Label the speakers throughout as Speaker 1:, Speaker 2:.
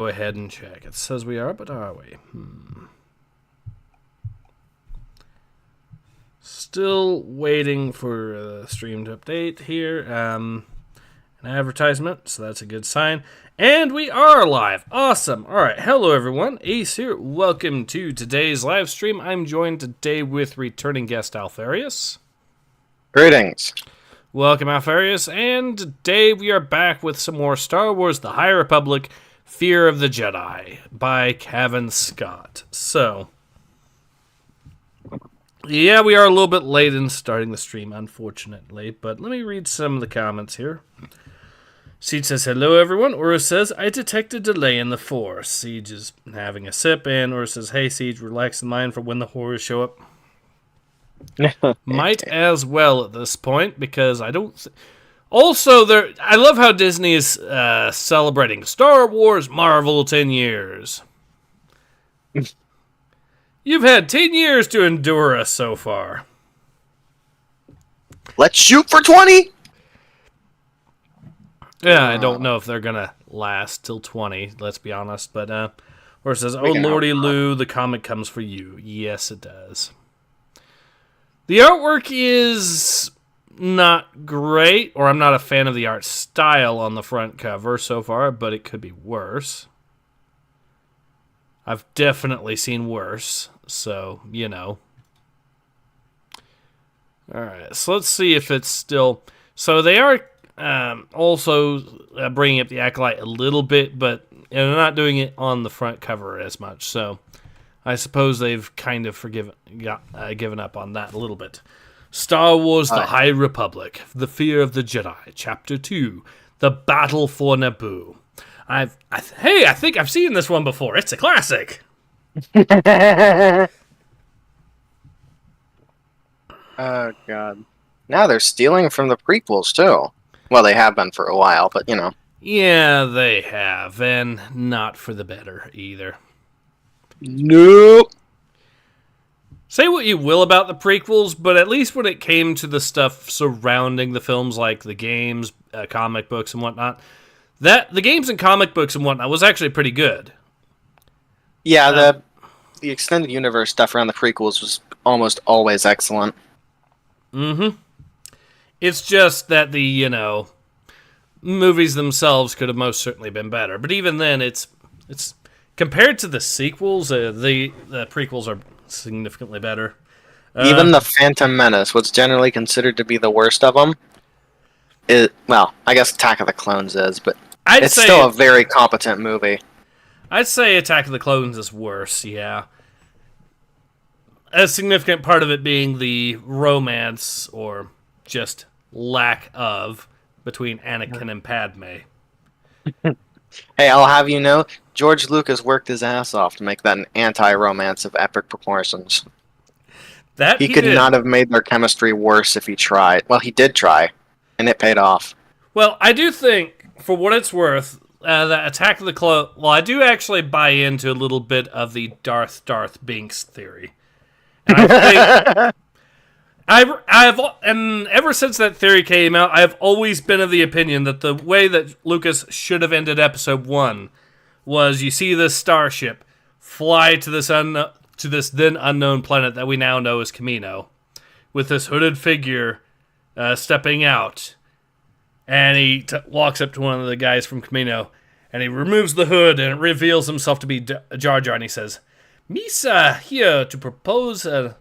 Speaker 1: Go ahead and check. It says we are, but are we? Still waiting for the stream to update here. An advertisement, so that's a good sign. And we are live. Awesome. All right. Hello, everyone. Ace here. Welcome to today's live stream. I'm joined today with returning guest Alpharius.
Speaker 2: Greetings.
Speaker 1: Welcome, Alpharius. And today we are back with some more Star Wars The High Republic, Fear of the Jedi by Cavan Scott. So, yeah, we are a little bit late in starting the stream, unfortunately. But let me read some of the comments here. Siege says, hello, everyone. Ura says, I detect a delay in the Force. Siege is having a sip, and Ura says, hey, Siege, relax the mind for when the horrors show up. Might as well at this point, because I don't... Also, I love how Disney is celebrating Star Wars Marvel 10 years. You've had 10 years to endure us so far.
Speaker 2: Let's shoot for 20!
Speaker 1: Yeah, I don't know if they're going to last till 20, let's be honest. But, or it says, oh, Lordy Lou, the comic comes for you. Yes, it does. The artwork is not great, or I'm not a fan of the art style on the front cover so far, but it could be worse. I've definitely seen worse, so, you know. Alright, so let's see if it's still... So they are also bringing up the Acolyte a little bit, but they're not doing it on the front cover as much, so I suppose they've kind of given up on that a little bit. Star Wars The High Republic, The Fear of the Jedi, Chapter 2, The Battle for Naboo. I think I've seen this one before. It's a classic.
Speaker 2: Oh, God. Now they're stealing from the prequels, too. Well, they have been for a while, but, you know.
Speaker 1: Yeah, they have, and not for the better, either.
Speaker 2: Nope.
Speaker 1: Say what you will about the prequels, but at least when it came to the stuff surrounding the films, like the games, comic books, and whatnot, the games and comic books and whatnot was actually pretty good.
Speaker 2: Yeah, the extended universe stuff around the prequels was almost always excellent.
Speaker 1: Mm-hmm. It's just that the, movies themselves could have most certainly been better. But even then, it's compared to the sequels, the prequels are significantly better.
Speaker 2: Even The Phantom Menace, what's generally considered to be the worst of them, well, I guess Attack of the Clones is, but it's still a very competent movie.
Speaker 1: I'd say Attack of the Clones is worse, yeah. A significant part of it being the romance, or just lack of, between Anakin and Padme.
Speaker 2: Hey, I'll have you know, George Lucas worked his ass off to make that an anti-romance of epic proportions. He could not have made their chemistry worse if he tried. Well, he did try, and it paid off.
Speaker 1: Well, I do think, for what it's worth, that Attack of the Clones... Well, I do actually buy into a little bit of the Darth Binks theory. And I think... and ever since that theory came out, I've always been of the opinion that the way that Lucas should have ended Episode 1 was you see this starship fly to this then unknown planet that we now know as Kamino, with this hooded figure stepping out, and he walks up to one of the guys from Kamino, and he removes the hood, and it reveals himself to be Jar Jar, and he says, Misa here to propose a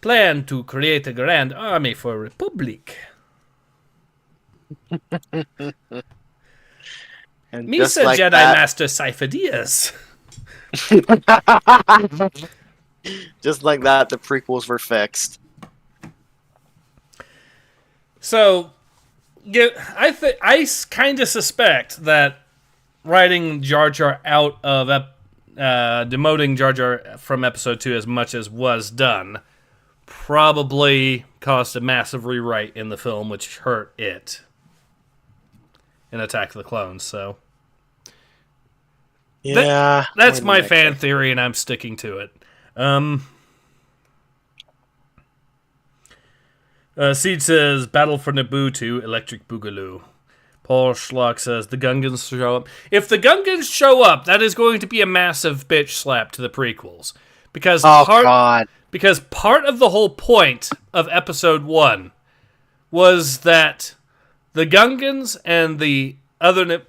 Speaker 1: plan to create a grand army for Republic.
Speaker 2: And
Speaker 1: Misa
Speaker 2: like
Speaker 1: Jedi
Speaker 2: that,
Speaker 1: Master Sifo-Dyas.
Speaker 2: just like that, the prequels were fixed.
Speaker 1: So, yeah, I kind of suspect that writing Jar Jar out of demoting Jar Jar from Episode 2 as much as was done probably caused a massive rewrite in the film, which hurt it in Attack of the Clones. So,
Speaker 2: yeah,
Speaker 1: that's my fan theory, and I'm sticking to it. Seed says, Battle for Naboo 2, Electric Boogaloo. Paul Schlock says the Gungans show up. If the Gungans show up, that is going to be a massive bitch slap to the prequels. Because because part of the whole point of Episode 1 was that the Gungans and the other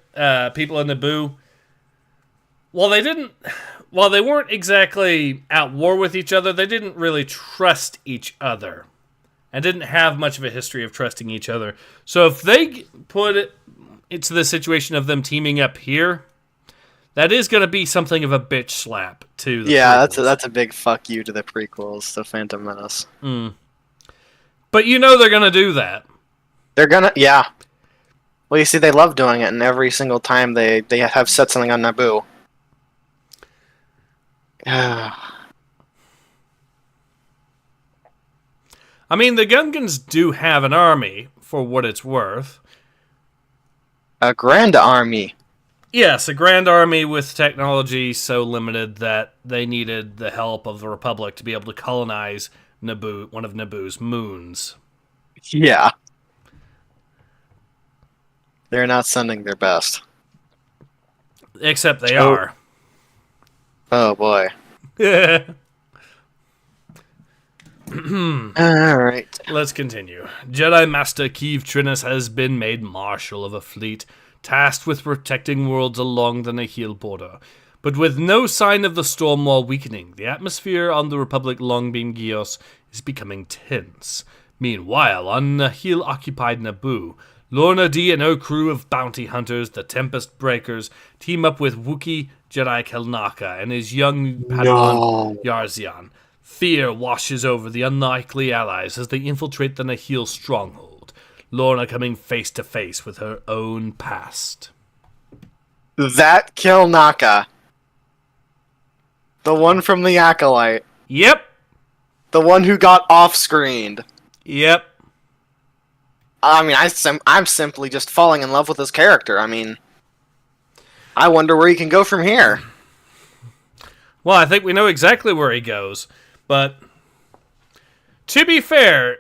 Speaker 1: people in Naboo, while they weren't exactly at war with each other, they didn't really trust each other. And didn't have much of a history of trusting each other. So if they put it into the situation of them teaming up here, that is going to be something of a bitch slap to the prequels.
Speaker 2: that's a big fuck you to the prequels, the Phantom Menace.
Speaker 1: But you know they're going to do that.
Speaker 2: They're going to, yeah. Well, you see, they love doing it, and every single time they have said something on Naboo.
Speaker 1: I mean, the Gungans do have an army, for what it's worth.
Speaker 2: A grand army.
Speaker 1: Yes, a grand army with technology so limited that they needed the help of the Republic to be able to colonize Naboo, one of Naboo's moons.
Speaker 2: Yeah. They're not sending their best.
Speaker 1: Except they are.
Speaker 2: Oh, boy.
Speaker 1: Yeah.
Speaker 2: Alright.
Speaker 1: Let's continue. Jedi Master Keeve Trinus has been made Marshal of a fleet, tasked with protecting worlds along the Nihil border. But with no sign of the storm wall weakening, the atmosphere on the Republic Longbeam Gios is becoming tense. Meanwhile, on Nihil-occupied Naboo, Lorna D and her crew of bounty hunters, the Tempest Breakers, team up with Wookiee Jedi Kelnaka and his young Padawan Yarzian. Fear washes over the unlikely allies as they infiltrate the Nihil stronghold, Lorna coming face to face with her own past.
Speaker 2: That Kelnaka. The one from the Acolyte.
Speaker 1: Yep.
Speaker 2: The one who got off-screened.
Speaker 1: Yep.
Speaker 2: I mean, I'm simply just falling in love with his character. I mean, I wonder where he can go from here.
Speaker 1: Well, I think we know exactly where he goes. But, to be fair,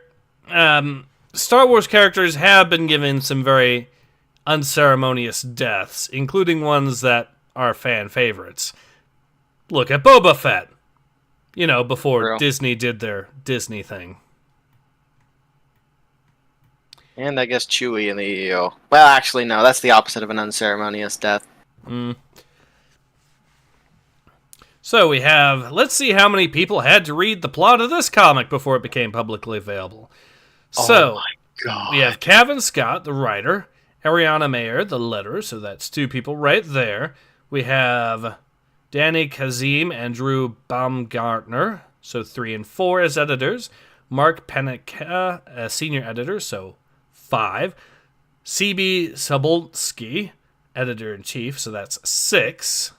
Speaker 1: Star Wars characters have been given some very unceremonious deaths, including ones that are fan favorites. Look at Boba Fett. You know, before Disney did their Disney thing.
Speaker 2: And I guess Chewie in the EU. Well, actually, no, that's the opposite of an unceremonious death.
Speaker 1: So we have, let's see how many people had to read the plot of this comic before it became publicly available. So,
Speaker 2: oh my God.
Speaker 1: We have Cavan Scott, the writer, Ariana Mayer, the letterer, so that's two people right there. We have Danny Kazim and Drew Baumgartner, so 3 and 4 as editors. Mark Panica, a senior editor, so 5. C.B. Sobolski, editor-in-chief, so that's 6.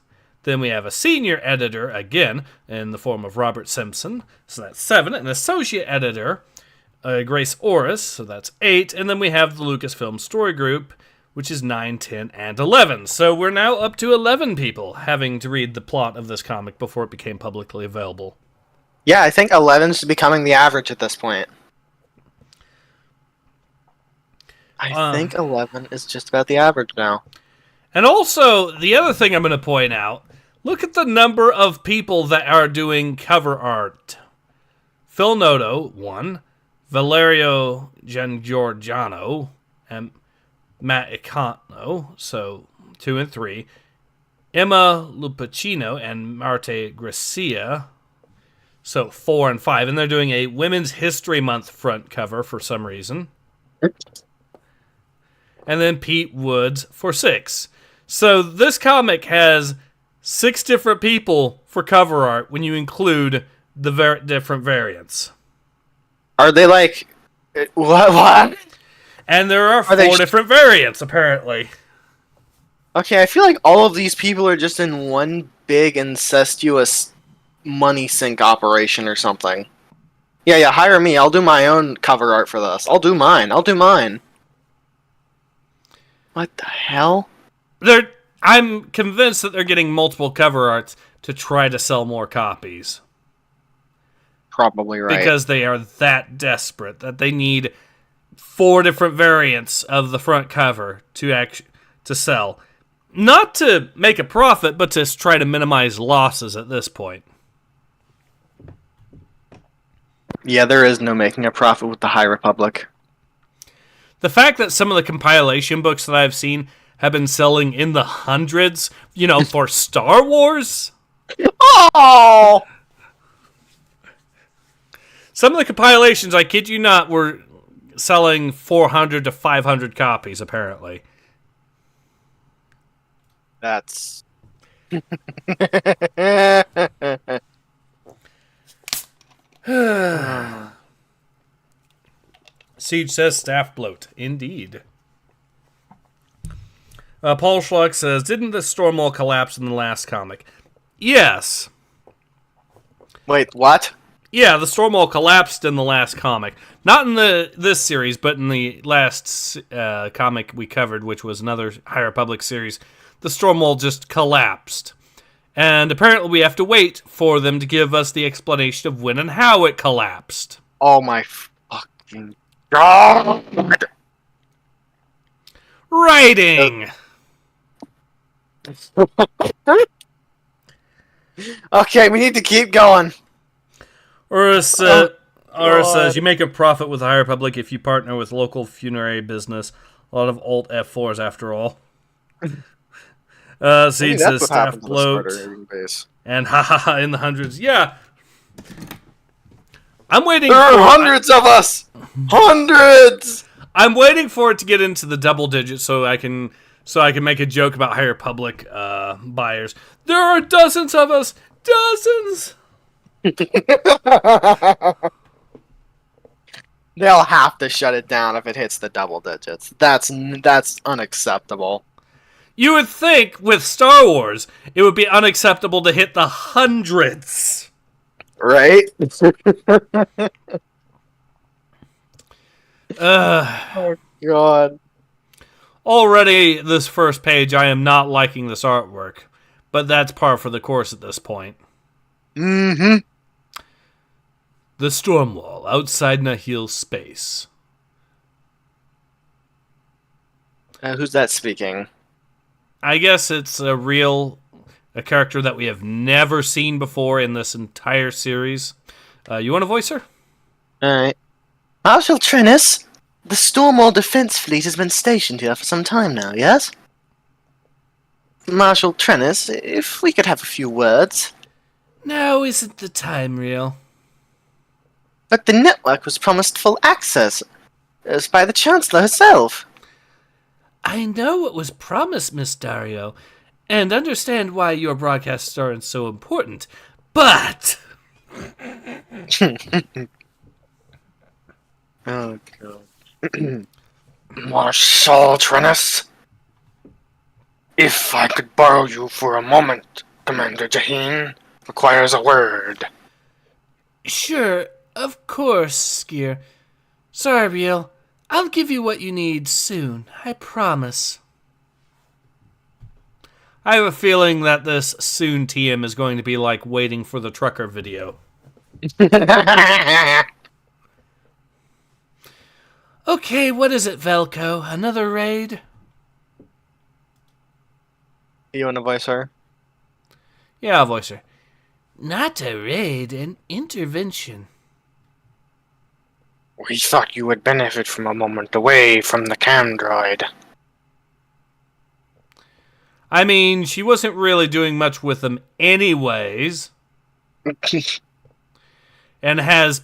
Speaker 1: Then we have a senior editor, again, in the form of Robert Simpson, so that's 7. An associate editor, Grace Orris, so that's 8. And then we have the Lucasfilm Story Group, which is 9, 10, and 11. So we're now up to 11 people having to read the plot of this comic before it became publicly available.
Speaker 2: Yeah, I think 11's becoming the average at this point. I think 11 is just about the average now.
Speaker 1: And also, the other thing I'm going to point out, look at the number of people that are doing cover art. Phil Noto, 1. Valerio Giangiorgiano, and Matt Icono, so 2 and 3. Emma Lupacino and Marte Gracia, so 4 and 5. And they're doing a Women's History Month front cover for some reason. And then Pete Woods for 6. So this comic has 6 different people for cover art when you include the different variants.
Speaker 2: Are they like... What?
Speaker 1: And there are 4 different variants, apparently.
Speaker 2: Okay, I feel like all of these people are just in one big incestuous money sink operation or something. Yeah, hire me. I'll do my own cover art for this. I'll do mine. What the hell?
Speaker 1: I'm convinced that they're getting multiple cover arts to try to sell more copies.
Speaker 2: Probably right.
Speaker 1: Because they are that desperate that they need 4 different variants of the front cover to sell. Not to make a profit, but to try to minimize losses at this point.
Speaker 2: Yeah, there is no making a profit with the High Republic.
Speaker 1: The fact that some of the compilation books that I've seen have been selling in the hundreds, for Star Wars.
Speaker 2: Oh!
Speaker 1: Some of the compilations, I kid you not, were selling 400 to 500 copies, apparently.
Speaker 2: That's...
Speaker 1: Siege says staff bloat. Indeed. Paul Schluck says, didn't the storm wall collapse in the last comic? Yes.
Speaker 2: Wait, what?
Speaker 1: Yeah, the storm wall collapsed in the last comic. Not in this series, but in the last comic we covered, which was another High Republic series. The storm wall just collapsed. And apparently we have to wait for them to give us the explanation of when and how it collapsed.
Speaker 2: Oh my fucking god!
Speaker 1: Writing!
Speaker 2: Okay, we need to keep going.
Speaker 1: Or says, you make a profit with the High Republic if you partner with local funerary business. A lot of alt F4s after all. Seed says staff bloat. And haha in the hundreds. Yeah. I'm waiting
Speaker 2: There are hundreds of us! Hundreds!
Speaker 1: I'm waiting for it to get into the double digits so I can make a joke about High Republic buyers. There are dozens of us! Dozens!
Speaker 2: They'll have to shut it down if it hits the double digits. That's unacceptable.
Speaker 1: You would think with Star Wars it would be unacceptable to hit the hundreds.
Speaker 2: Right?
Speaker 1: Oh
Speaker 2: god.
Speaker 1: Already this first page I am not liking this artwork, but that's par for the course at this point.
Speaker 2: Mm-hmm.
Speaker 1: The storm wall outside Nahil's space.
Speaker 2: Who's that speaking?
Speaker 1: I guess it's a character that we have never seen before in this entire series. You want to voice her?
Speaker 2: Alright. Marshal Trennis, the Stormwall Defense Fleet has been stationed here for some time now, yes? Marshal Trennis, if we could have a few words.
Speaker 1: Now isn't the time, Real.
Speaker 2: But the network was promised full access, as by the Chancellor herself.
Speaker 1: I know what was promised, Miss Dario, and understand why your broadcasts are so important, but...
Speaker 2: Oh, God. Marshal Trennis, if I could borrow you for a moment, Commander Jaheen requires a word.
Speaker 1: Sure, of course, Skier. Sorry, Real. I'll give you what you need soon, I promise. I have a feeling that this soon TM is going to be like waiting for the trucker video. Okay, what is it, Velko? Another raid?
Speaker 2: You want to voice her?
Speaker 1: Yeah, I'll voice her. Not a raid, an intervention.
Speaker 2: We thought you would benefit from a moment away from the cam droid.
Speaker 1: I mean, she wasn't really doing much with them anyways. And has...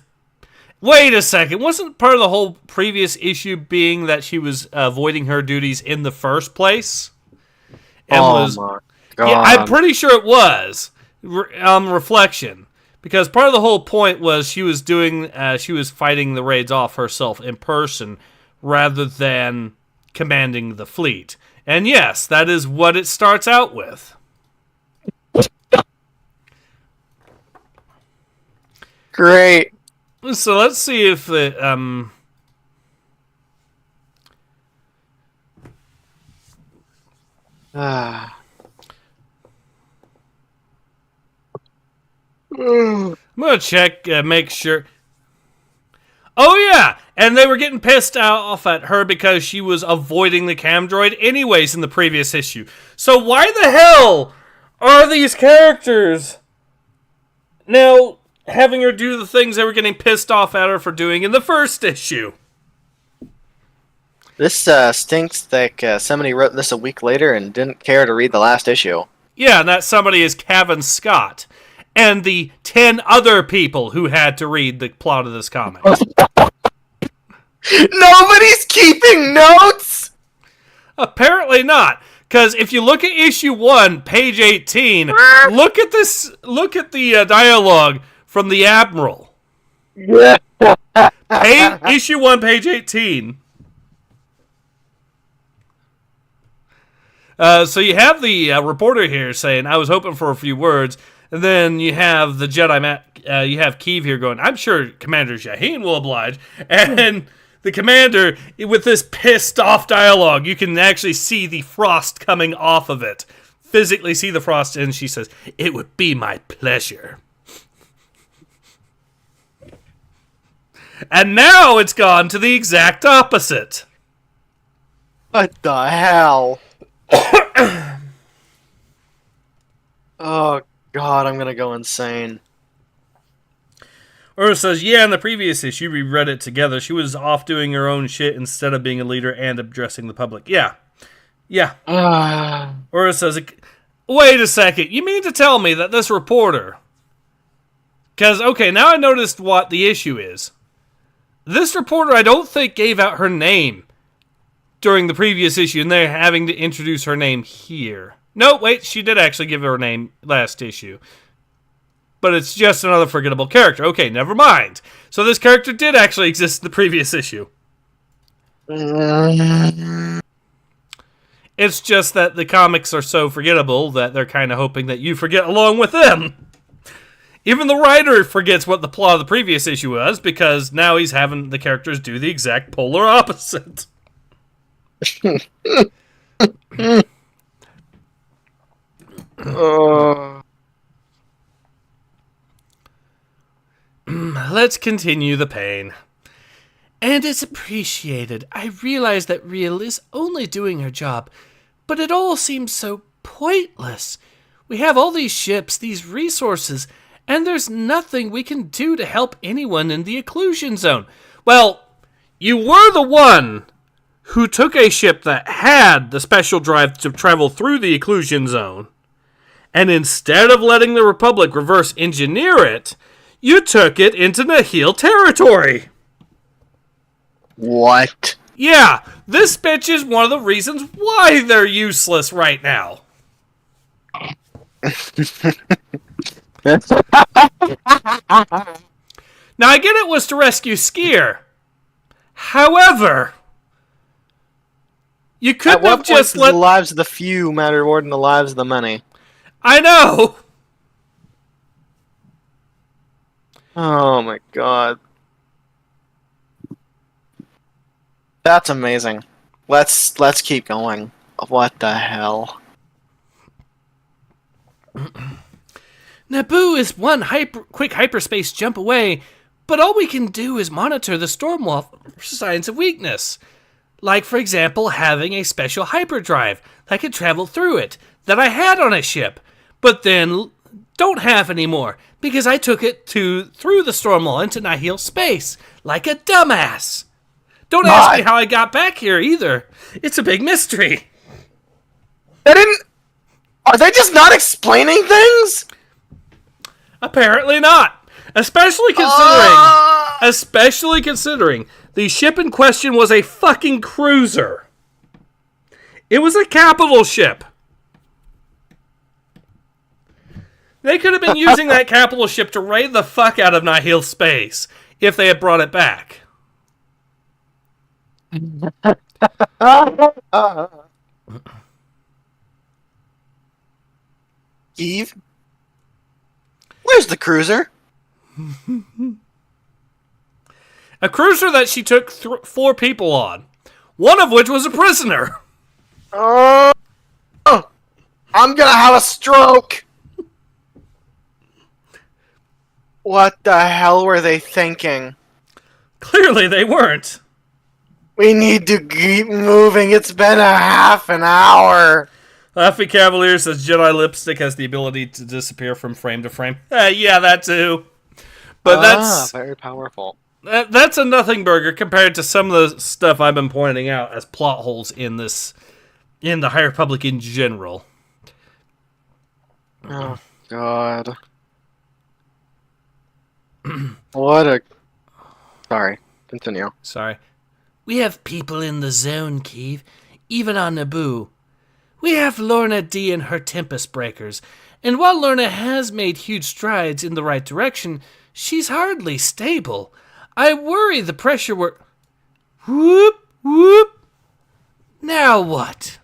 Speaker 1: Wait a second, wasn't part of the whole previous issue being that she was avoiding her duties in the first place? And
Speaker 2: my God.
Speaker 1: Yeah, I'm pretty sure it was. Reflection. Because part of the whole point was she was fighting the raids off herself in person rather than commanding the fleet. And yes, that is what it starts out with.
Speaker 2: Great.
Speaker 1: So let's see if the I'm gonna check, make sure. Oh yeah, And they were getting pissed off at her because she was avoiding the cam droid anyways in the previous issue. So why the hell are these characters now having her do the things they were getting pissed off at her for doing in the first issue?
Speaker 2: This stinks like somebody wrote this a week later and didn't care to read the last issue.
Speaker 1: Yeah, and that somebody is Kevin Scott. And the 10 other people who had to read the plot of this comic.
Speaker 2: Nobody's keeping notes!
Speaker 1: Apparently not. Because if you look at issue 1, page 18, look at the dialogue from the Admiral. Issue 1, page 18. So you have the reporter here saying, I was hoping for a few words. And then you have the Jedi, you have Keeve here going, I'm sure Commander Shaheen will oblige. And the Commander, with this pissed off dialogue, you can actually see the frost coming off of it. Physically see the frost, and she says, it would be my pleasure. And now it's gone to the exact opposite.
Speaker 2: What the hell? Oh, God, I'm gonna go insane.
Speaker 1: Or says, yeah, in the previous issue, we read it together. She was off doing her own shit instead of being a leader and addressing the public. Yeah. Yeah. Or says, wait a second. You mean to tell me that this reporter... Because, okay, now I noticed what the issue is. This reporter, I don't think, gave out her name during the previous issue, and they're having to introduce her name here. No, wait, she did actually give her name last issue. But it's just another forgettable character. Okay, never mind. So this character did actually exist in the previous issue. It's just that the comics are so forgettable that they're kind of hoping that you forget along with them. Even the writer forgets what the plot of the previous issue was, because now he's having the characters do the exact polar opposite. Let's continue the pain. And it's appreciated. I realize that Real is only doing her job, but it all seems so pointless. We have all these ships, these resources, and there's nothing we can do to help anyone in the occlusion zone. Well, you were the one who took a ship that had the special drive to travel through the occlusion zone, and instead of letting the Republic reverse engineer it, you took it into Nihil territory.
Speaker 2: What?
Speaker 1: Yeah, this bitch is one of the reasons why they're useless right now. Now, I get it was to rescue Skier. However, you couldn't have just let...
Speaker 2: the lives of the few matter more than the lives of the many?
Speaker 1: I know!
Speaker 2: Oh my god. That's amazing. Let's keep going. What the hell?
Speaker 1: Naboo is one quick hyperspace jump away, but all we can do is monitor the stormwall for signs of weakness. Like, for example, having a special hyperdrive that could travel through it, that I had on a ship, but then don't have anymore, because I took it through the stormwall into Nihil space, like a dumbass. Don't ask me how I got back here, either. It's a big mystery.
Speaker 2: Are they just not explaining things?
Speaker 1: Apparently not. Especially considering the ship in question was a fucking cruiser. It was a capital ship. They could have been using that capital ship to raid the fuck out of Nihil space if they had brought it back.
Speaker 2: Eve? Where's the cruiser?
Speaker 1: A cruiser that she took 4 people on. One of which was a prisoner.
Speaker 2: I'm gonna have a stroke! What the hell were they thinking?
Speaker 1: Clearly they weren't.
Speaker 2: We need to keep moving. It's been a half an hour.
Speaker 1: Laffy Cavalier says Jedi lipstick has the ability to disappear from frame to frame. Yeah, that too. But that's
Speaker 2: very powerful.
Speaker 1: That's a nothing burger compared to some of the stuff I've been pointing out as plot holes in the High Republic in general.
Speaker 2: Oh God! What a... Sorry. Continue.
Speaker 1: Sorry. We have people in the zone, Keeve. Even on Naboo. We have Lorna D and her Tempest Breakers. And while Lorna has made huge strides in the right direction, she's hardly stable. I worry the pressure we're... Whoop, whoop. Now what?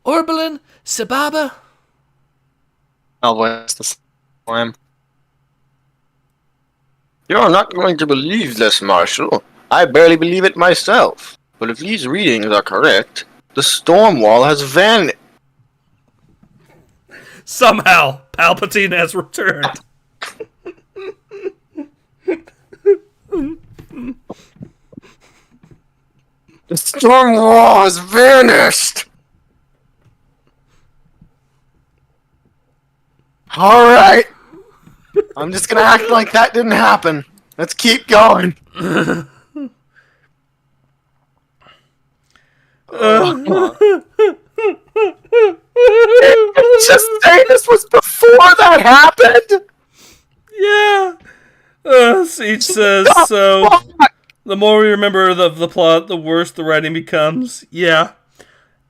Speaker 1: Orbelin? Sababa?
Speaker 2: I'll waste the time. You're not going to believe this, Marshal. I barely believe it myself. But if these readings are correct, the storm wall has vanished.
Speaker 1: Somehow, Palpatine has returned.
Speaker 2: The storm wall has vanished! Alright. I'm just gonna act like that didn't happen. Let's keep going. Just say this was before that happened?
Speaker 1: Yeah. Siege says, so the more we remember the plot, the worse the writing becomes. Yeah.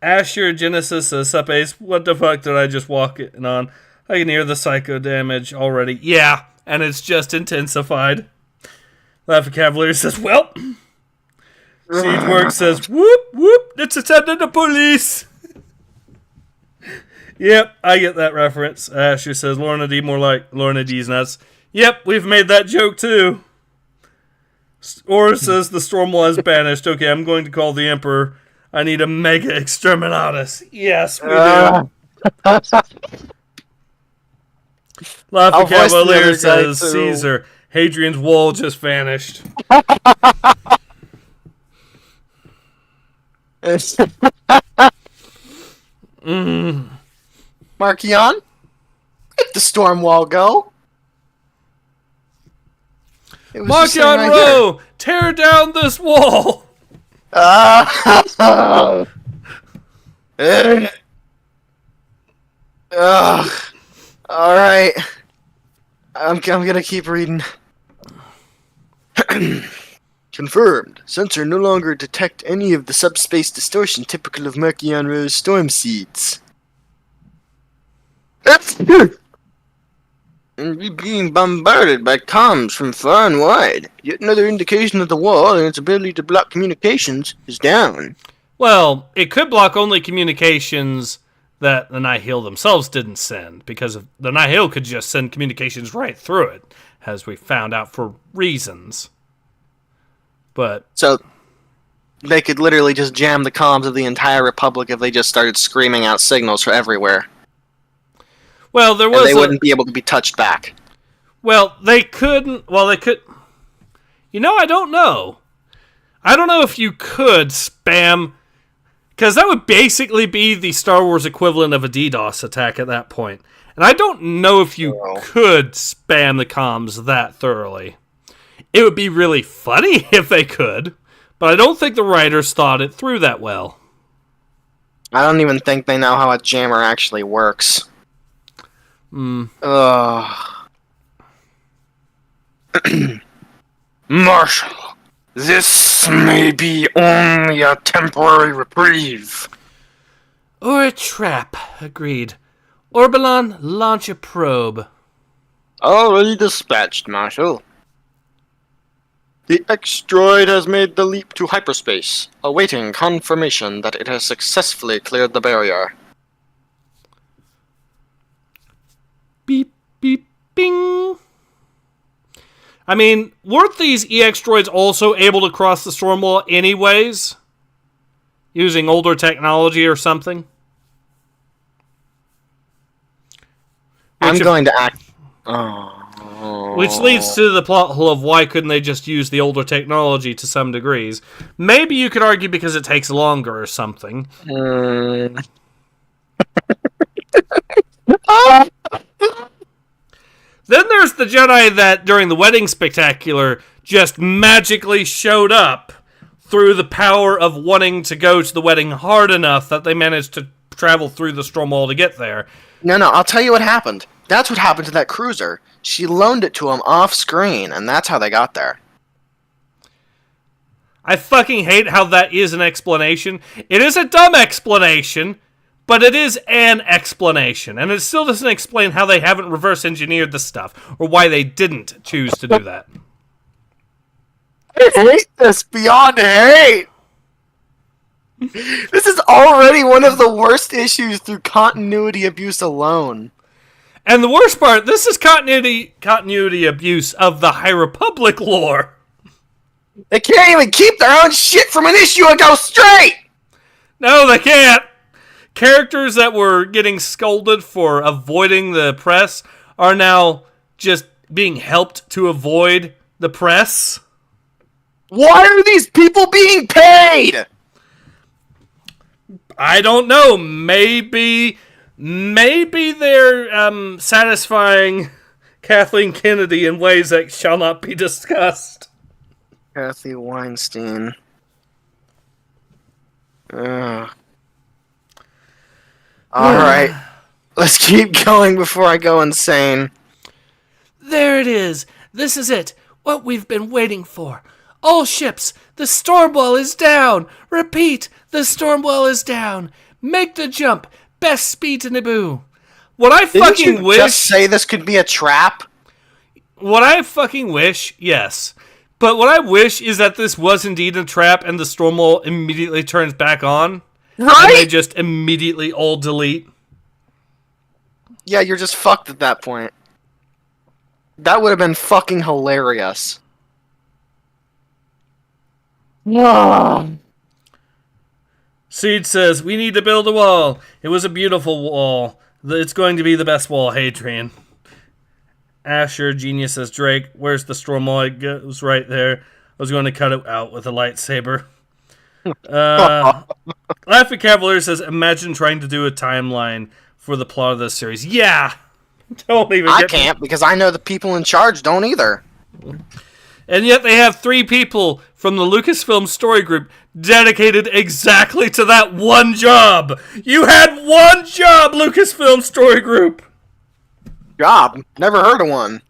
Speaker 1: Asher Genesis says, sup Ace, what the fuck did I just walk in on? I can hear the psycho damage already. Yeah, and it's just intensified. Laughing Cavalier says, well. Siegework says, whoop, whoop, it's attending the police. Yep, I get that reference. Asher says, Lorna D, more like Lorna D's nuts. Yep, we've made that joke too. Aura says, the storm wall is banished. Okay, I'm going to call the Emperor. I need a mega exterminatus. Yes, we do. Laughing Cavalier says, Caesar, Hadrian's wall just vanished.
Speaker 2: Markion, let the storm wall go.
Speaker 1: Markion Rowe, tear down this wall.
Speaker 2: Alright. I'm gonna keep reading. Confirmed. Sensor no longer detect any of the subspace distortion typical of Markion Rowe's storm seeds. And we're being bombarded by comms from far and wide. Yet another indication that the wall and its ability to block communications is down.
Speaker 1: Well, it could block only communications that the Nihil themselves didn't send, because the Nihil could just send communications right through it, as we found out for reasons. But
Speaker 2: so they could literally just jam the comms of the entire Republic if they just started screaming out signals for everywhere.
Speaker 1: Well, there was
Speaker 2: and they wouldn't be able to be touched back.
Speaker 1: Well, they couldn't. Well, they could. You know, I don't know. I don't know if you could spam, because that would basically be the Star Wars equivalent of a DDoS attack at that point. And I don't know if you could spam the comms that thoroughly. It would be really funny if they could, but I don't think the writers thought it through that well.
Speaker 2: I don't even think they know how a jammer actually works. Marshal, this may be only a temporary reprieve.
Speaker 1: Or a trap, agreed. Orbelon, launch a probe.
Speaker 2: Already dispatched, Marshal. The X-droid has made the leap to hyperspace, awaiting confirmation that it has successfully cleared the barrier.
Speaker 1: Beep, beep, bing. I mean, weren't these EX droids also able to cross the storm wall anyways? Using older technology or something?
Speaker 2: I'm going to act... Oh.
Speaker 1: Which leads to the plot hole of why couldn't they just use the older technology to some degrees. Maybe you could argue because it takes longer or something. Then there's the Jedi that, during the wedding spectacular, just magically showed up through the power of wanting to go to the wedding hard enough that they managed to travel through the storm wall to get there.
Speaker 2: No, I'll tell you what happened. That's what happened to that cruiser. She loaned it to him off screen, and that's how they got there.
Speaker 1: I fucking hate how that is an explanation. It is a dumb explanation, but it is an explanation. And it still doesn't explain how they haven't reverse engineered the stuff, or why they didn't choose to do that.
Speaker 2: I hate this beyond hate! This is already one of the worst issues through continuity abuse alone.
Speaker 1: And the worst part, this is continuity abuse of the High Republic lore.
Speaker 2: They can't even keep their own shit from an issue ago straight!
Speaker 1: No, they can't. Characters that were getting scolded for avoiding the press are now just being helped to avoid the press.
Speaker 2: Why are these people being paid?
Speaker 1: I don't know. Maybe they're satisfying Kathleen Kennedy in ways that shall not be discussed.
Speaker 2: Kathy Weinstein. Alright. Let's keep going before I go insane.
Speaker 1: There it is. This is it. What we've been waiting for. All ships, the storm wall is down. Repeat, the storm wall is down. Make the jump. Best speed to Naboo. What I fucking wish...
Speaker 2: just say this could be a trap?
Speaker 1: What I fucking wish, yes. But what I wish is that this was indeed a trap and the storm wall immediately turns back on.
Speaker 2: Right?
Speaker 1: And they just immediately all delete.
Speaker 2: Yeah, you're just fucked at that point. That would have been fucking hilarious.
Speaker 1: Seed says, we need to build a wall. It was a beautiful wall. It's going to be the best wall, Hadrian. Asher, Genius says, Drake, where's the storm wall? It goes right there. I was going to cut it out with a lightsaber. Laughing Cavalier says, imagine trying to do a timeline for the plot of this series. Yeah! Don't even
Speaker 2: I can't, because I know the people in charge don't either.
Speaker 1: And yet they have 3 people from the Lucasfilm story group dedicated exactly to that one job. You had one job, Lucasfilm story group.
Speaker 2: Job? Never heard of one.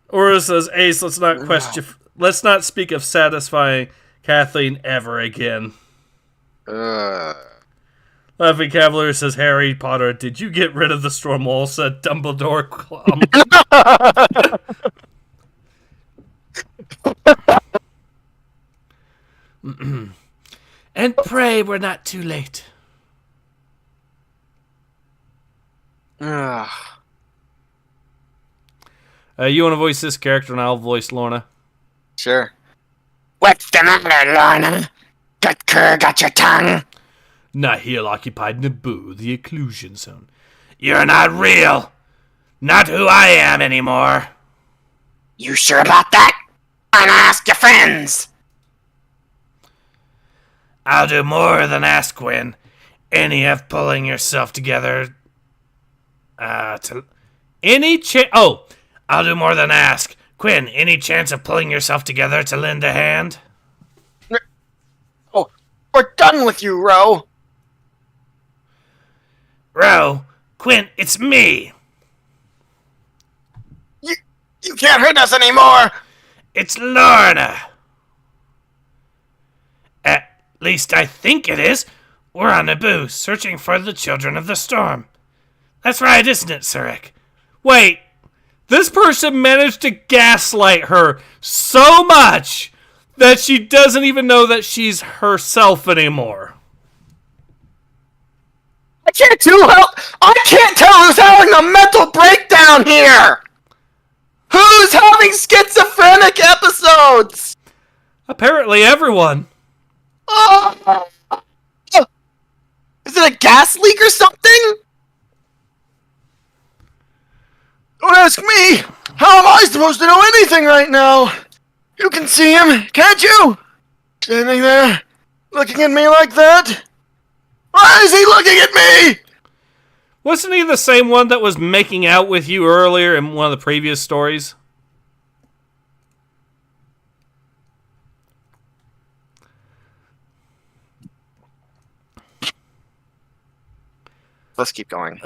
Speaker 1: Aura says, Ace, let's not speak of satisfying Kathleen ever again. Laughing Cavalier says, Harry Potter, did you get rid of the storm wall? Said Dumbledore. And pray we're not too late. You want to voice this character and I'll voice Lorna?
Speaker 2: Sure. What's the matter, Lorna? Got your tongue?
Speaker 1: Nihil occupied Naboo, the occlusion zone. You're not real. Not who I am anymore.
Speaker 2: You sure about that? Wanna ask your friends?
Speaker 1: I'll do more than ask, Quinn. Any of pulling yourself together... I'll do more than ask. Quinn, any chance of pulling yourself together to lend a hand?
Speaker 2: Oh, we're done with you, Ro.
Speaker 1: Ro, Quinn, it's me.
Speaker 2: You can't hurt us anymore.
Speaker 1: It's Lorna. At least I think it is. We're on Naboo, searching for the Children of the Storm. That's right, isn't it, Surik? Wait, this person managed to gaslight her so much that she doesn't even know that she's herself anymore.
Speaker 2: I can't tell who's having a mental breakdown here! Who's having schizophrenic episodes?
Speaker 1: Apparently everyone.
Speaker 2: Is it a gas leak or something? Don't ask me? How am I supposed to know anything right now? You can see him, can't you? Standing there, looking at me like that? Why is he looking at me?
Speaker 1: Wasn't he the same one that was making out with you earlier in one of the previous stories?
Speaker 2: Let's keep going.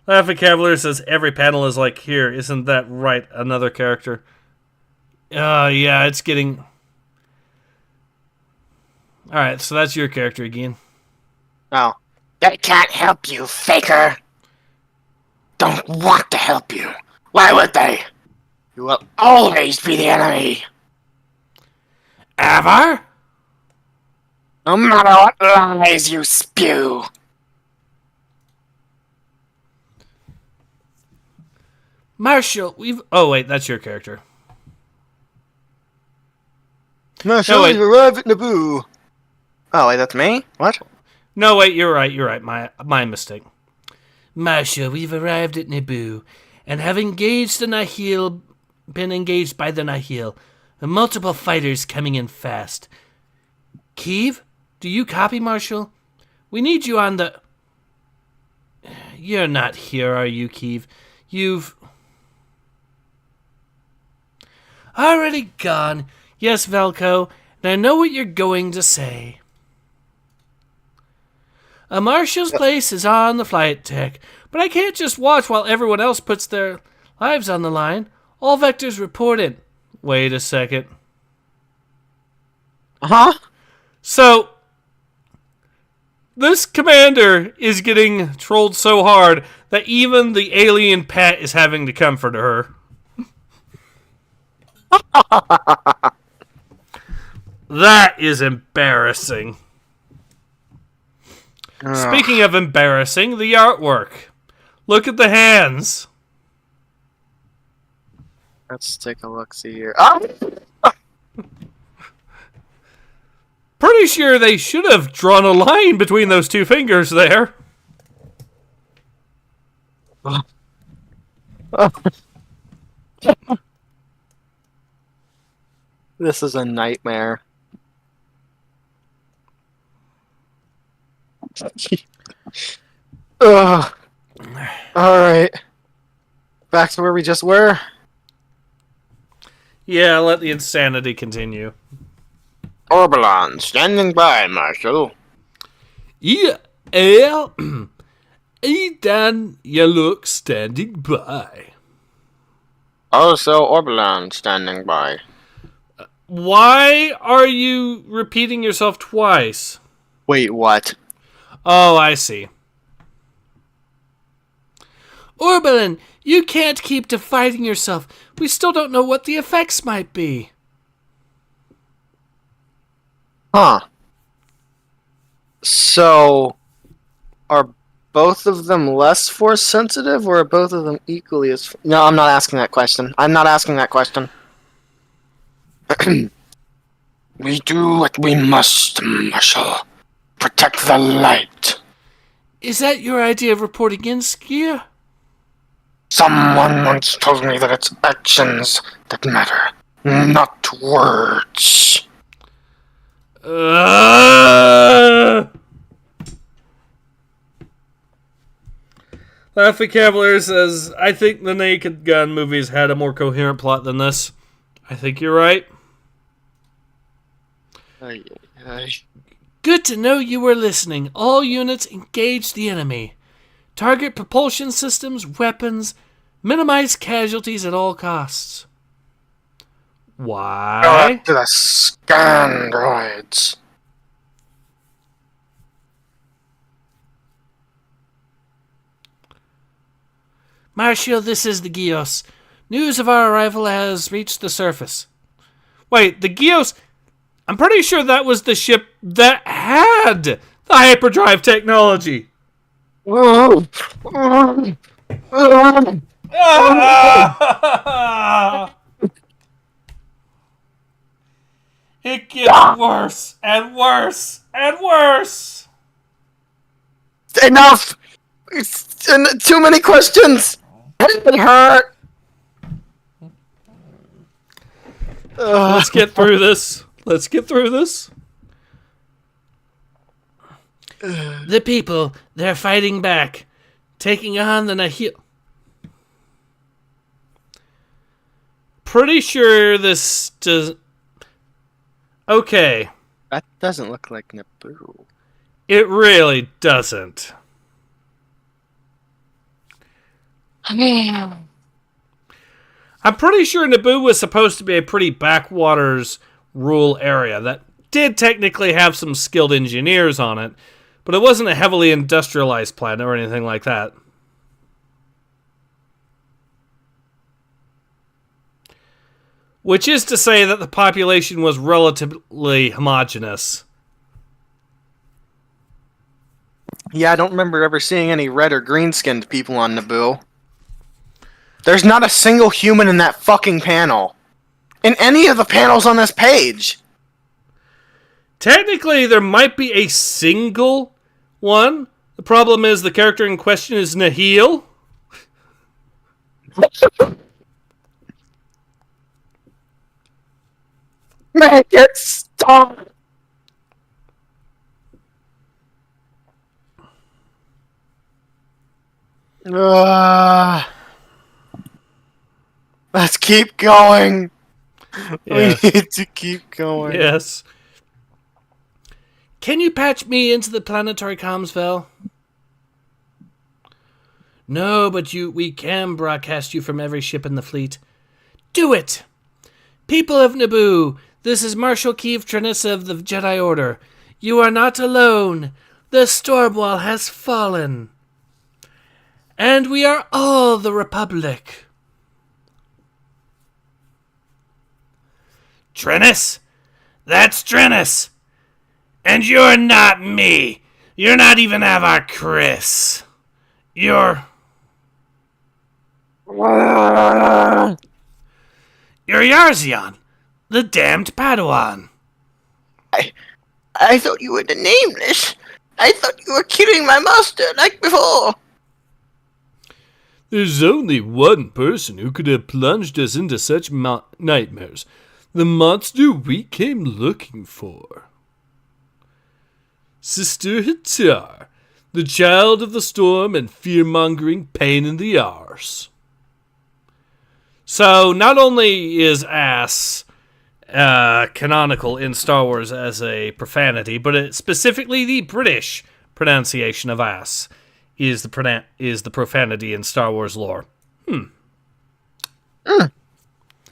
Speaker 1: Laughing Cavalier says every panel is like here. Isn't that right? Another character. Yeah, it's getting... Alright, so that's your character again.
Speaker 2: Oh. They can't help you, faker. Don't want to help you. Why would they? You will always be the enemy.
Speaker 1: Ever?
Speaker 2: No matter what lies you spew.
Speaker 1: Marshall, we've... Oh, wait, that's your character.
Speaker 2: Marshall, we've arrived at Naboo. Oh, wait, that's me? What?
Speaker 1: No, wait, you're right. My mistake. Marshall, we've arrived at Naboo, and have engaged the Nihil... Been engaged by the Nihil. Multiple fighters coming in fast. Keeve, do you copy, Marshall? We need you on the... You're not here, are you, Keeve? You've... Already gone. Yes, Velko, and I know what you're going to say. Marshall's place is on the flight deck, but I can't just watch while everyone else puts their lives on the line. All vectors report in. Wait a second.
Speaker 2: Huh?
Speaker 1: So, this commander is getting trolled so hard that even the alien pet is having to comfort her. That is embarrassing. Speaking of embarrassing, the artwork. Look at the hands.
Speaker 2: Let's take a look-see here.
Speaker 1: Pretty sure they should have drawn a line between those two fingers there.
Speaker 2: This is a nightmare. Alright. Back to where we just were?
Speaker 1: Yeah, let the insanity continue.
Speaker 2: Orbalon, standing by, Marshal.
Speaker 1: Yeah, Edan, you look standing by.
Speaker 2: Also, Orbalon, standing by.
Speaker 1: Why are you repeating yourself twice?
Speaker 2: Wait, what?
Speaker 1: Oh, I see. Orbalon, you can't keep dividing yourself. We still don't know what the effects might be.
Speaker 2: Huh. So, are both of them less force sensitive, or are both of them equally as... No, I'm not asking that question. We do what we must, Marshal. Protect the light.
Speaker 1: Is that your idea of reporting in, Skia?
Speaker 2: Someone once told me that it's actions that matter, not words.
Speaker 1: Laughing Cavalier says, I think the Naked Gun movies had a more coherent plot than this. I think you're right. Good to know you were listening. All units engage the enemy. Target propulsion systems, weapons. Minimize casualties at all costs. Why?
Speaker 2: Go to the scan droids.
Speaker 1: Marshal, this is the Gios. News of our arrival has reached the surface. Wait, the Gios... I'm pretty sure that was the ship that had the hyperdrive technology. It gets worse and worse and worse.
Speaker 2: Enough! Too many questions! It hurt!
Speaker 1: Let's get through this. The people, they're fighting back. Taking on the Nihil... Pretty sure this does... Okay.
Speaker 2: That doesn't look like Naboo.
Speaker 1: It really doesn't. I'm pretty sure Naboo was supposed to be a pretty backwaters rural area that did technically have some skilled engineers on it, but it wasn't a heavily industrialized planet or anything like that. Which is to say that the population was relatively homogeneous.
Speaker 2: Yeah, I don't remember ever seeing any red or green-skinned people on Naboo. There's not a single human in that fucking panel. In any of the panels on this page.
Speaker 1: Technically, there might be a single one. The problem is the character in question is Nihil.
Speaker 2: Make it stop! Let's keep going.
Speaker 1: Yes.
Speaker 2: We need to keep going.
Speaker 1: Yes. Can you patch me into the planetary comms, Vel? No, but we can broadcast you from every ship in the fleet. Do it! People of Naboo, this is Marshal Keeve Trennis of the Jedi Order. You are not alone. The storm wall has fallen. And we are all the Republic. Trennis? That's Trennis. And you're not me. You're not even Avar Chris. You're Yarzion, the damned Padawan.
Speaker 2: I thought you were the Nameless. I thought you were killing my master like before.
Speaker 1: There's only one person who could have plunged us into such nightmares. The monster we came looking for. Sister Hatar, the child of the storm and fear-mongering pain in the arse. So, not only is ass canonical in Star Wars as a profanity, but specifically the British pronunciation of ass is the profanity in Star Wars lore.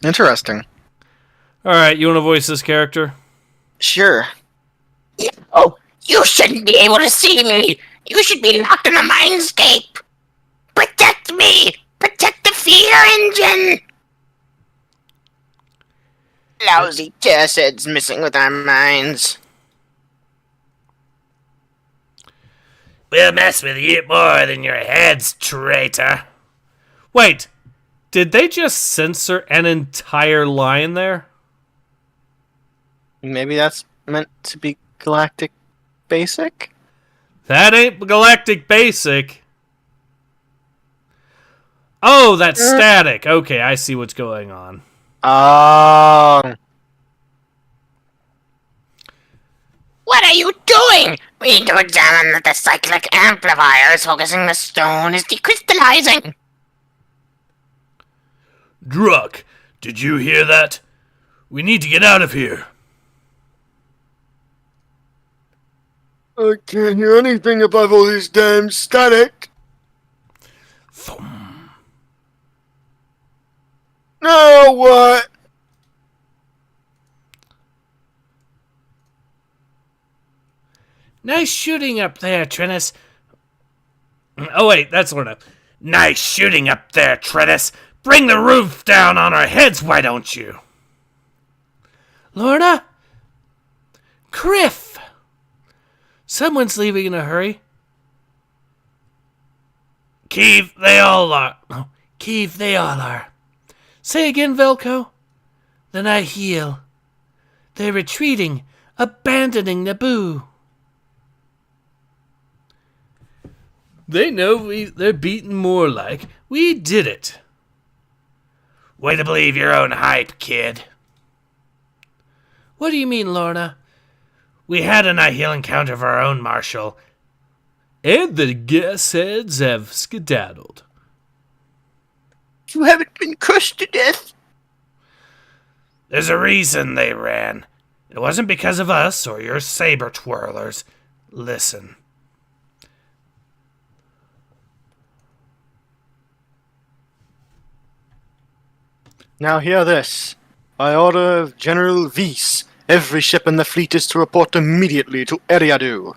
Speaker 2: Interesting.
Speaker 1: Alright, you want to voice this character?
Speaker 2: Sure.
Speaker 3: Oh, you shouldn't be able to see me. You should be locked in a mindscape. Protect me. Protect the fear engine.
Speaker 2: Lousy heads messing with our minds.
Speaker 1: We'll mess with you more than your heads, traitor. Wait, did they just censor an entire line there?
Speaker 2: Maybe that's meant to be Galactic Basic?
Speaker 1: That ain't Galactic Basic. Oh, that's static. Okay, I see what's going on.
Speaker 3: What are you doing? We need to examine that the cyclic amplifier is focusing the stone is decrystallizing.
Speaker 1: Druck, did you hear that? We need to get out of here.
Speaker 2: I can't hear anything above all this damn static.
Speaker 1: Thum.
Speaker 2: No, what?
Speaker 1: Nice shooting up there, Trennis. Oh, wait, that's Lorna. Nice shooting up there, Trennis. Bring the roof down on our heads, why don't you? Lorna? Criff! Someone's leaving in a hurry. Keeve, they all are. Oh, Keeve, they all are. Say again, Velko. Then I heal. They're retreating, abandoning Naboo. They know they're beaten more like. We did it.
Speaker 3: Way to believe your own hype, kid.
Speaker 1: What do you mean, Lorna?
Speaker 3: We had a Nihil encounter of our own, Marshal.
Speaker 1: And the gas heads have skedaddled.
Speaker 2: You haven't been crushed to death?
Speaker 3: There's a reason they ran. It wasn't because of us or your saber twirlers. Listen.
Speaker 2: Now hear this. By order of General Weiss, every ship in the fleet is to report immediately to Eriadu.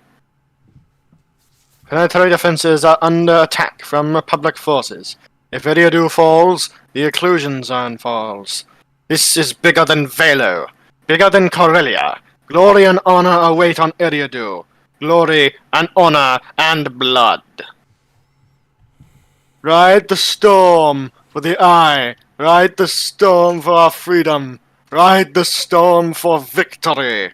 Speaker 2: Planetary defenses are under attack from Republic forces. If Eriadu falls, the Occlusion Zone falls. This is bigger than Velo, bigger than Corellia. Glory and honor await on Eriadu. Glory and honor and blood. Ride the storm for the eye. Ride the storm for our freedom. Ride the storm for victory.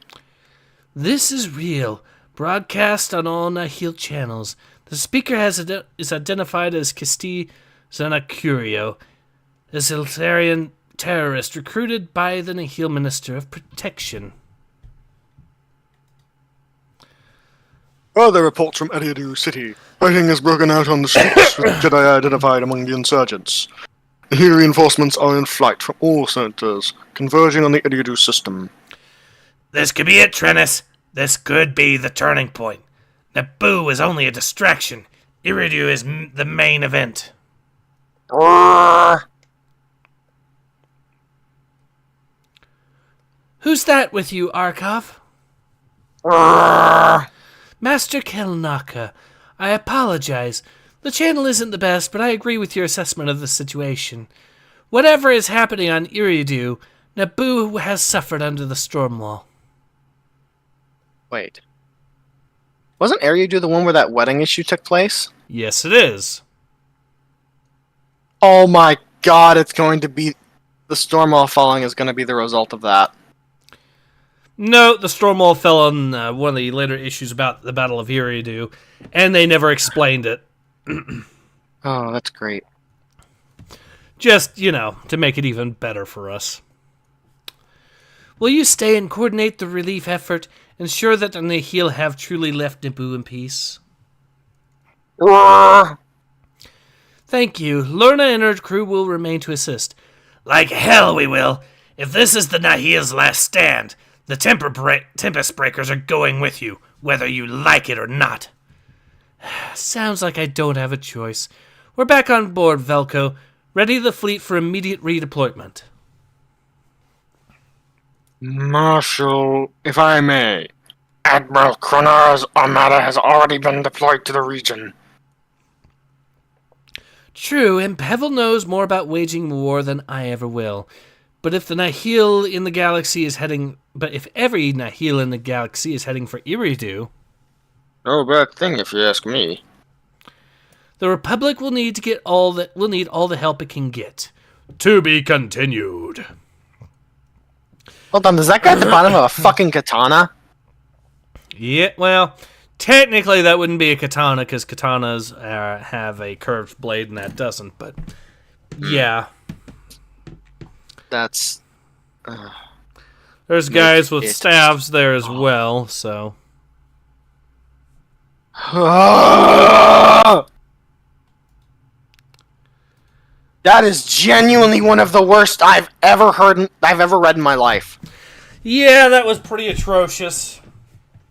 Speaker 1: This is real. Broadcast on all Nihil channels. The speaker is identified as Kisti Zanacurio, a Ziltharian terrorist recruited by the Nihil Minister of Protection.
Speaker 2: Further reports from Eriadu City. Fighting has broken out on the streets with Jedi identified among the insurgents. Nihil reinforcements are in flight from all centers, converging on the Eriadu system.
Speaker 3: This could be it, Trennis. This could be the turning point. Naboo is only a distraction. Eriadu is the main event.
Speaker 1: Who's that with you, Arkhov? Master Kelnaka, I apologize. The channel isn't the best, but I agree with your assessment of the situation. Whatever is happening on Eriadu, Naboo has suffered under the storm wall.
Speaker 2: Wait. Wasn't Eriadu the one where that wedding issue took place?
Speaker 1: Yes, it is.
Speaker 2: Oh my god, it's going to be... The storm wall falling is going to be the result of that.
Speaker 1: No, the storm wall fell on one of the later issues about the Battle of Eriadu, and they never explained it.
Speaker 2: Oh, that's great.
Speaker 1: Just, to make it even better for us. Will you stay and coordinate the relief effort, ensure that the Nihil have truly left Naboo in peace? Thank you. Lorna and her crew will remain to assist.
Speaker 3: Like hell we will. If this is the Nihil's last stand, the Tempest Breakers are going with you, whether you like it or not.
Speaker 1: Sounds like I don't have a choice. We're back on board, Velko. Ready the fleet for immediate redeployment.
Speaker 2: Marshal, if I may, Admiral Kronar's armada has already been deployed to the region.
Speaker 1: True, and Pevel knows more about waging war than I ever will. But if the Nihil in the galaxy is heading... But if every Nihil in the galaxy is heading for Eriadu...
Speaker 2: No bad thing, if you ask me.
Speaker 1: The Republic will need all the help it can get. To be continued.
Speaker 2: Hold on, does that guy at the bottom of a fucking katana?
Speaker 1: Yeah, well, technically that wouldn't be a katana because katanas have a curved blade and that doesn't. But yeah,
Speaker 2: that's.
Speaker 1: There's guys with staves there as well, so.
Speaker 2: That is genuinely one of the worst I've ever read in my life.
Speaker 1: Yeah, that was pretty atrocious.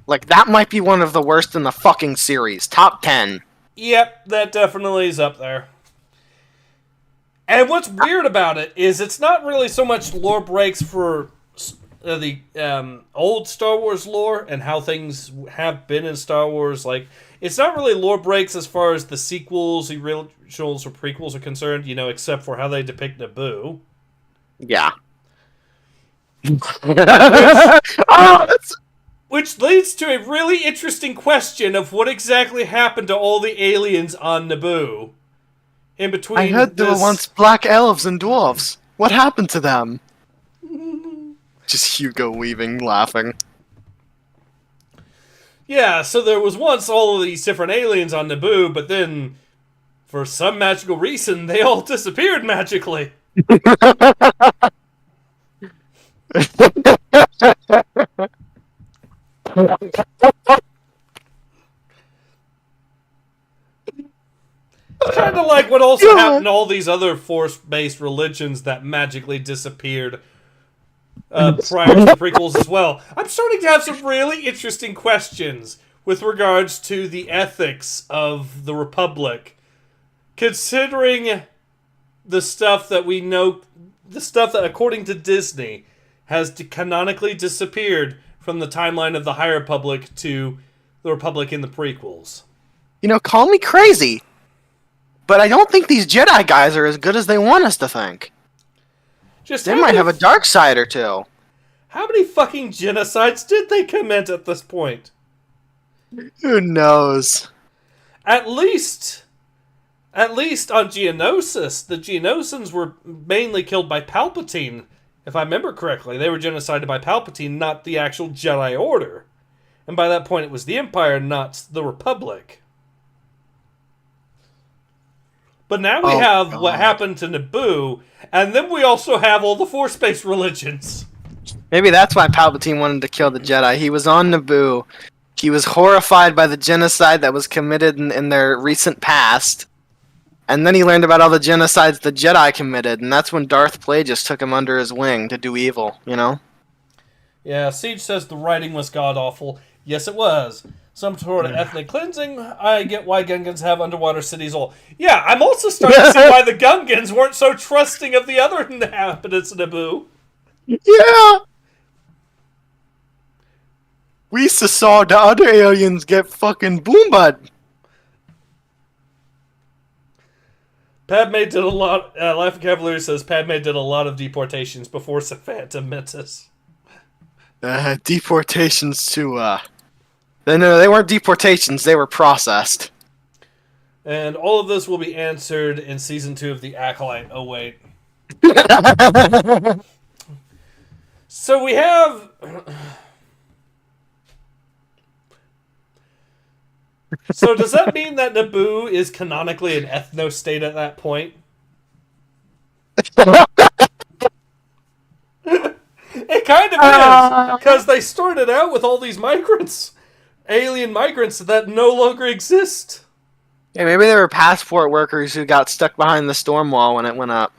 Speaker 2: Like, that might be one of the worst in the fucking series. Top 10.
Speaker 1: Yep, that definitely is up there. And what's weird about it is it's not really so much lore breaks for the old Star Wars lore and how things have been in Star Wars. Like, it's not really lore breaks as far as the sequels, the originals, or prequels are concerned, except for how they depict Naboo.
Speaker 2: Yeah.
Speaker 1: Which leads to a really interesting question of what exactly happened to all the aliens on Naboo. In between,
Speaker 2: I heard there were once black elves and dwarves. What happened to them? Just Hugo Weaving laughing.
Speaker 1: Yeah, so there was once all of these different aliens on Naboo, but then, for some magical reason, they all disappeared magically. It's kind of like what also happened to all these other Force-based religions that magically disappeared prior to the prequels as well. I'm starting to have some really interesting questions with regards to the ethics of the Republic, considering the stuff that we know, the stuff that, according to Disney, has canonically disappeared from the timeline of the High Republic to the Republic in the prequels.
Speaker 2: You know, call me crazy, but I don't think these Jedi guys are as good as they want us to think. They might have a dark side or two.
Speaker 1: How many fucking genocides did they commit at this point?
Speaker 2: Who knows?
Speaker 1: At least on Geonosis, the Geonosians were mainly killed by Palpatine. If I remember correctly, they were genocided by Palpatine, not the actual Jedi Order. And by that point, it was the Empire, not the Republic. But now we have what happened to Naboo, and then we also have all the Force-based religions.
Speaker 2: Maybe that's why Palpatine wanted to kill the Jedi. He was on Naboo. He was horrified by the genocide that was committed in their recent past. And then he learned about all the genocides the Jedi committed, and that's when Darth Plagueis took him under his wing to do evil, you know?
Speaker 1: Yeah, Siege says the writing was god-awful. Yes, it was. Some sort of ethnic cleansing. I get why Gungans have underwater cities all. Yeah, I'm also starting to see why the Gungans weren't so trusting of the other inhabitants of Naboo.
Speaker 2: Yeah! We saw the other aliens get fucking boombud.
Speaker 1: Padme did a lot. Life of Cavalier says Padme did a lot of deportations before Phantom Menace.
Speaker 2: Deportations to, No, they weren't deportations, they were processed.
Speaker 1: And all of this will be answered in Season 2 of The Acolyte. Oh, wait. So we have... So does that mean that Naboo is canonically an ethno-state at that point? It kind of is, because they started out with all these migrants, alien migrants that no longer exist.
Speaker 2: Yeah, maybe they were passport workers who got stuck behind the storm wall when it went up.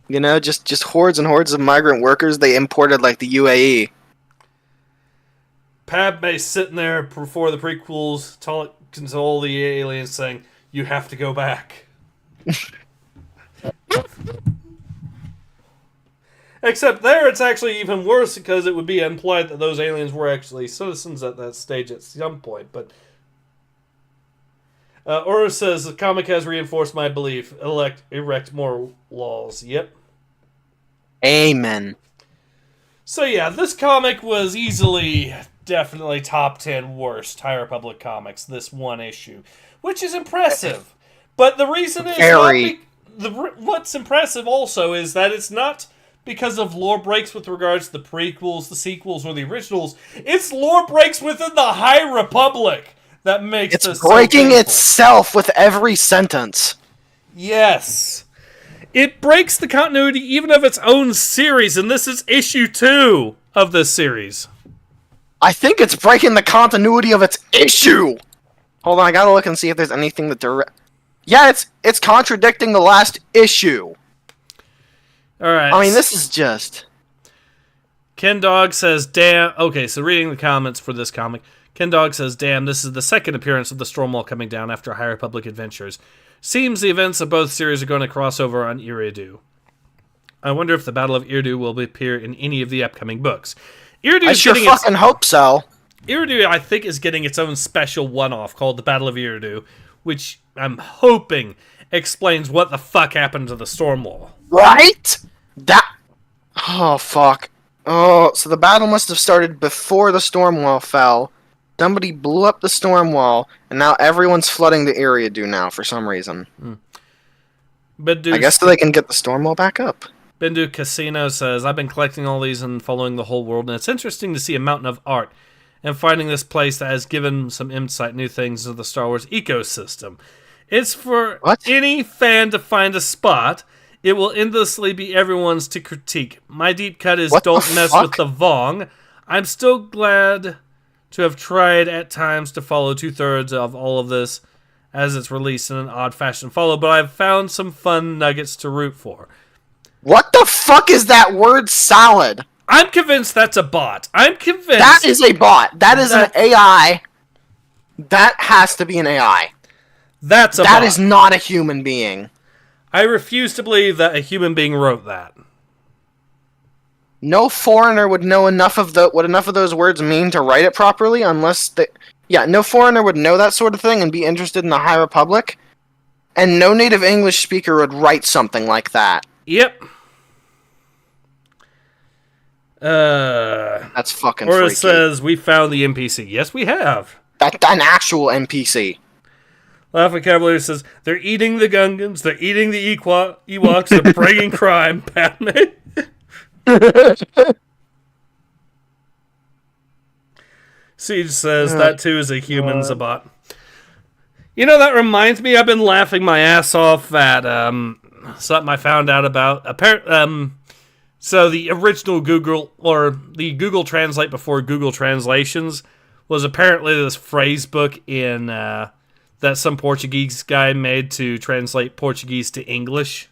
Speaker 2: You know, just hordes and hordes of migrant workers they imported like the UAE.
Speaker 1: Padme's sitting there before the prequels, talking to all the aliens saying, "You have to go back." Except there, it's actually even worse because it would be implied that those aliens were actually citizens at that stage at some point. But Oro says the comic has reinforced my belief. Erect more laws. Yep.
Speaker 2: Amen.
Speaker 1: So yeah, this comic was easily, definitely top 10 worst High Republic comics. This one issue, which is impressive. But the reason is what's impressive also is that it's not because of lore breaks with regards to the prequels, the sequels, or the originals. It's lore breaks within the High Republic that makes this so
Speaker 2: breaking itself with every sentence.
Speaker 1: Yes. It breaks the continuity even of its own series, and this is issue 2 of this series.
Speaker 2: I think it's breaking the continuity of its issue! Hold on, I gotta look and see if there's anything that Yeah, it's contradicting the last issue.
Speaker 1: Alright.
Speaker 2: I mean, this is just...
Speaker 1: Ken Dog says, damn... Okay, so reading the comments for this comic. Ken Dog says, damn, this is the second appearance of the Stormwall coming down after High Republic adventures. Seems the events of both series are going to cross over on Eriadu. I wonder if the Battle of Eriadu will appear in any of the upcoming books.
Speaker 2: I sure fucking hope so.
Speaker 1: Eriadu, I think, is getting its own special one-off called the Battle of Eriadu, which I'm hoping explains what the fuck happened to the Stormwall.
Speaker 2: Right? Oh, fuck. Oh, so the battle must have started before the Stormwall fell. Somebody blew up the Stormwall, and now everyone's flooding the Eriadu now for some reason. I guess so they can get the Stormwall back up.
Speaker 1: Bendu Casino says, I've been collecting all these and following the whole world, and it's interesting to see a mountain of art. and finding this place that has given some insight, new things into the Star Wars ecosystem. It's for any fan to find a spot. It will endlessly be everyone's to critique. My deep cut is don't mess with the Vong. I'm still glad to have tried at times to follow 2/3 of all of this as it's released in an odd fashion follow, but I've found some fun nuggets to root for.
Speaker 2: What the fuck is that word salad?
Speaker 1: I'm convinced that's a bot. I'm convinced...
Speaker 2: That is a bot. That is an AI. That has to be an AI.
Speaker 1: That's a bot.
Speaker 2: That is not a human being.
Speaker 1: I refuse to believe that a human being wrote that.
Speaker 2: No foreigner would know enough of what enough of those words mean to write it properly, unless they... Yeah, no foreigner would know that sort of thing and be interested in the High Republic, and no native English speaker would write something like that.
Speaker 1: Yep.
Speaker 2: That's fucking
Speaker 1: Or
Speaker 2: freaky.
Speaker 1: it says, we found the NPC. Yes, we have.
Speaker 2: That's an actual NPC.
Speaker 1: Laughing Cavalier says, they're eating the Gungans, they're eating the Ewoks, they're bringing crime, Padme. Siege says, that too is a human's a bot. You know, that reminds me, I've been laughing my ass off at something I found out about. So the original Google, or the Google Translate before Google Translations, was apparently this phrase book in... that some Portuguese guy made to translate Portuguese to English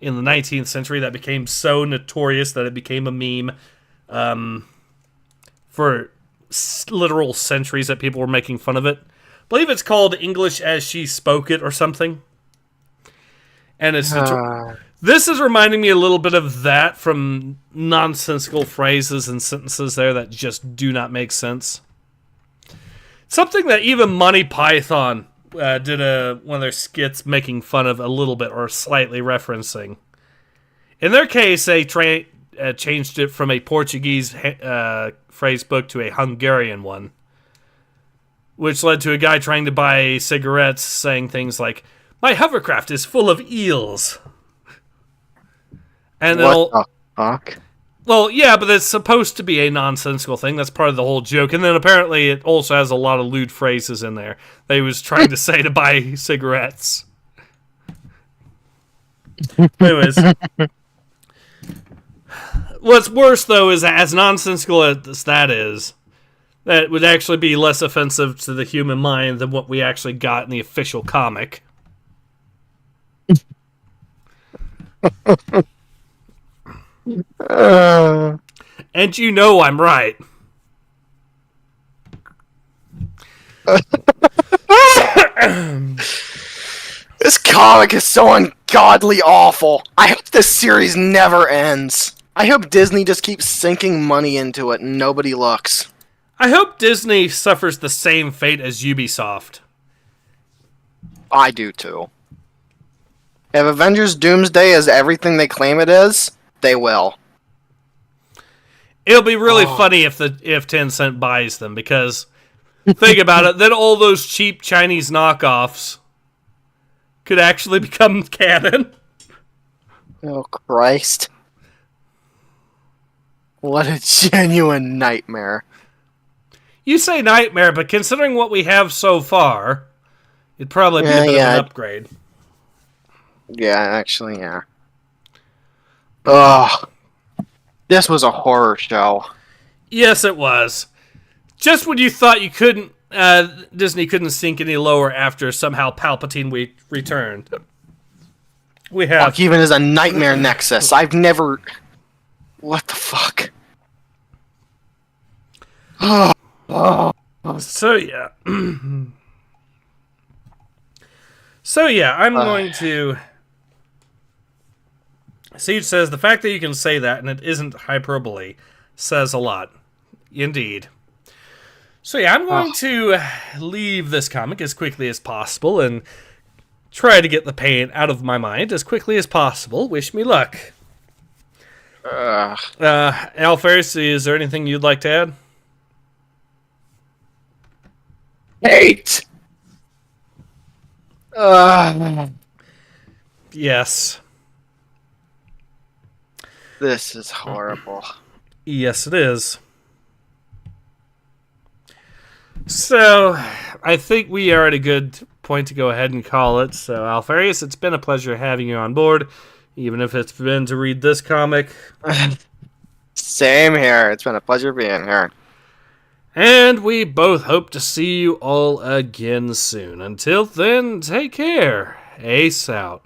Speaker 1: in the 19th century that became so notorious that it became a meme for literal centuries that people were making fun of it. I believe it's called English as She Spoke It or something. And it's this is reminding me a little bit of that, from nonsensical phrases and sentences there that just do not make sense. Something that even Monty Python did one of their skits making fun of a little bit, or slightly referencing. In their case, they changed it from a Portuguese phrase book to a Hungarian one, which led to a guy trying to buy cigarettes saying things like, "My hovercraft is full of eels." And
Speaker 2: what the fuck?
Speaker 1: Well, yeah, but it's supposed to be a nonsensical thing. That's part of the whole joke. And then apparently it also has a lot of lewd phrases in there that he was trying to say to buy cigarettes. Anyways. What's worse, though, is that as nonsensical as that is, that would actually be less offensive to the human mind than what we actually got in the official comic. And you know I'm right.
Speaker 2: This comic is so ungodly awful. I hope this series never ends. I hope Disney just keeps sinking money into it and nobody looks.
Speaker 1: I hope Disney suffers the same fate as Ubisoft.
Speaker 2: I do too. If Avengers Doomsday is everything they claim it is, they will.
Speaker 1: It'll be really funny if Tencent buys them, because think about it, then all those cheap Chinese knockoffs could actually become canon.
Speaker 2: Oh Christ. What a genuine nightmare.
Speaker 1: You say nightmare, but considering what we have so far, it'd probably be a bit of an upgrade.
Speaker 2: Yeah, actually, yeah. Ugh. This was a horror show.
Speaker 1: Yes, it was. Just when you thought you couldn't, Disney couldn't sink any lower after somehow Palpatine returned. We have...
Speaker 2: Fuck, even as a nightmare nexus, I've never... What the fuck?
Speaker 1: So, yeah. I'm going to... Siege says, the fact that you can say that and it isn't hyperbole says a lot. Indeed. So yeah, I'm going to leave this comic as quickly as possible and try to get the pain out of my mind as quickly as possible. Wish me luck. Alpharius, is there anything you'd like to add?
Speaker 2: Hate!
Speaker 1: Yes.
Speaker 2: This is horrible.
Speaker 1: Yes, it is. So, I think we are at a good point to go ahead and call it. So, Alpharius, it's been a pleasure having you on board, even if it's been to read this comic.
Speaker 2: Same here. It's been a pleasure being here.
Speaker 1: And we both hope to see you all again soon. Until then, take care. Ace out.